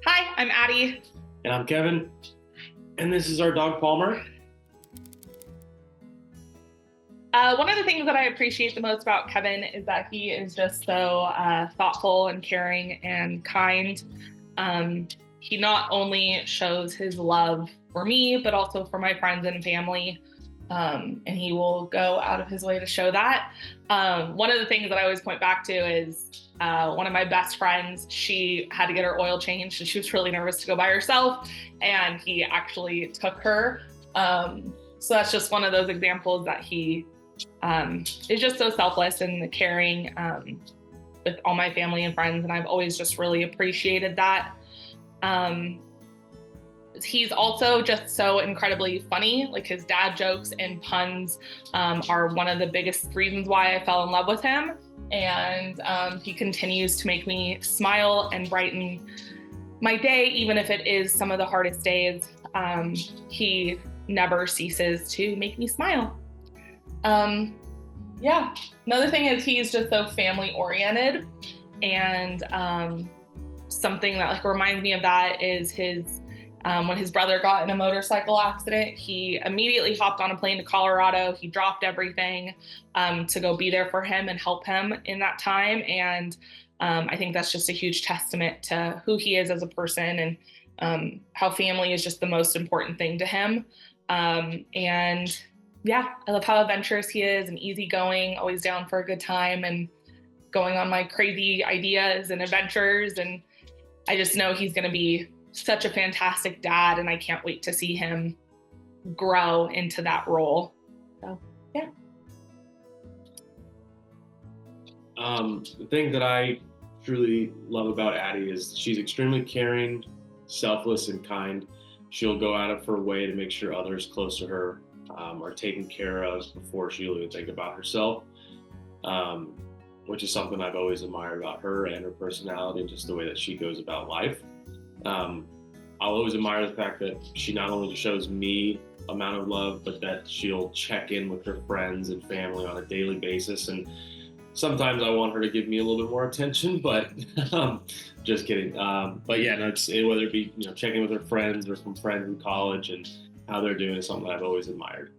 Hi, I'm Addie. And I'm Kevin, and this is our dog Palmer. One of the things that I appreciate the most about Kevin is that he is just so thoughtful and caring and kind. He not only shows his love for me, but also for my friends and family. And he will go out of his way to show that. One of the things that I always point back to is one of my best friends, she had to get her oil changed and she was really nervous to go by herself. And he actually took her. So that's just one of those examples that he is just so selfless and caring with all my family and friends. And I've always just really appreciated that. He's also just so incredibly funny. Like his dad jokes and puns are one of the biggest reasons why I fell in love with him. And he continues to make me smile and brighten my day, even if it is some of the hardest days. He never ceases to make me smile. Another thing is he's just so family oriented, and something that reminds me of that is his when his brother got in a motorcycle accident, he immediately hopped on a plane to Colorado. He dropped everything to go be there for him and help him in that time. And I think that's just a huge testament to who he is as a person and how family is just the most important thing to him. I love how adventurous he is and easygoing, always down for a good time and going on my crazy ideas and adventures. And I just know he's going to be such a fantastic dad, and I can't wait to see him grow into that role. So, yeah. The thing that I truly love about Addie is she's extremely caring, selfless, and kind. She'll go out of her way to make sure others close to her are taken care of before she'll even think about herself, which is something I've always admired about her and her personality and just the way that she goes about life. I'll always admire the fact that she not only shows me amount of love, but that she'll check in with her friends and family on a daily basis. And sometimes I want her to give me a little bit more attention, but just kidding. Whether it be checking with her friends or some friends in college and how they're doing is something I've always admired.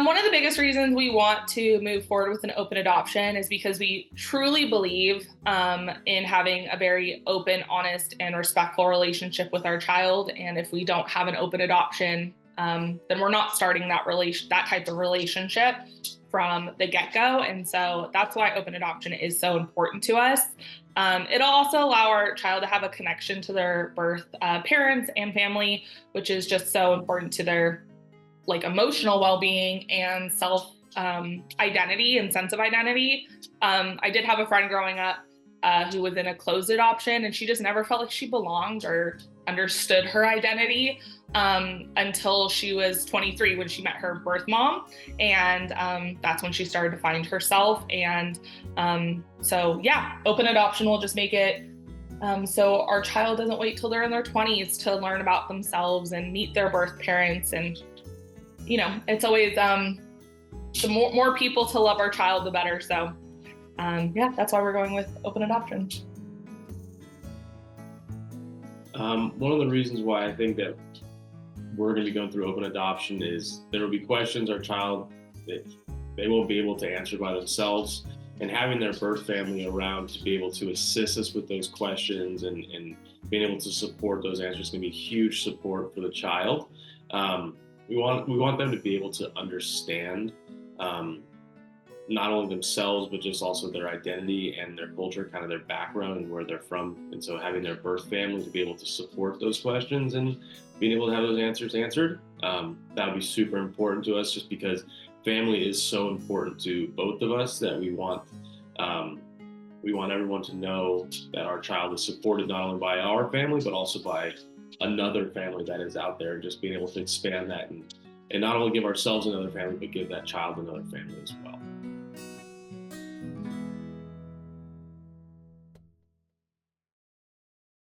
One of the biggest reasons we want to move forward with an open adoption is because we truly believe in having a very open, honest, and respectful relationship with our child. And if we don't have an open adoption, then we're not starting that type of relationship from the get-go. And so that's why open adoption is so important to us. It'll also allow our child to have a connection to their birth parents and family, which is just so important to their emotional well-being and self identity and sense of identity. I did have a friend growing up who was in a closed adoption, and she just never felt like she belonged or understood her identity until she was 23 when she met her birth mom. And that's when she started to find herself. And open adoption will just make it so our child doesn't wait till they're in their 20s to learn about themselves and meet their birth parents. And it's always the more people to love our child, the better. So that's why we're going with open adoption. One of the reasons why I think that we're going to be going through open adoption is there will be questions our child that they won't be able to answer by themselves, and having their birth family around to be able to assist us with those questions and being able to support those answers is going to be huge support for the child. We want them to be able to understand not only themselves, but just also their identity and their culture, kind of their background and where they're from. And so having their birth family to be able to support those questions and being able to have those answers answered, that would be super important to us, just because family is so important to both of us that we want everyone to know that our child is supported not only by our family, but also by another family that is out there, and just being able to expand that and not only give ourselves another family, but give that child another family as well.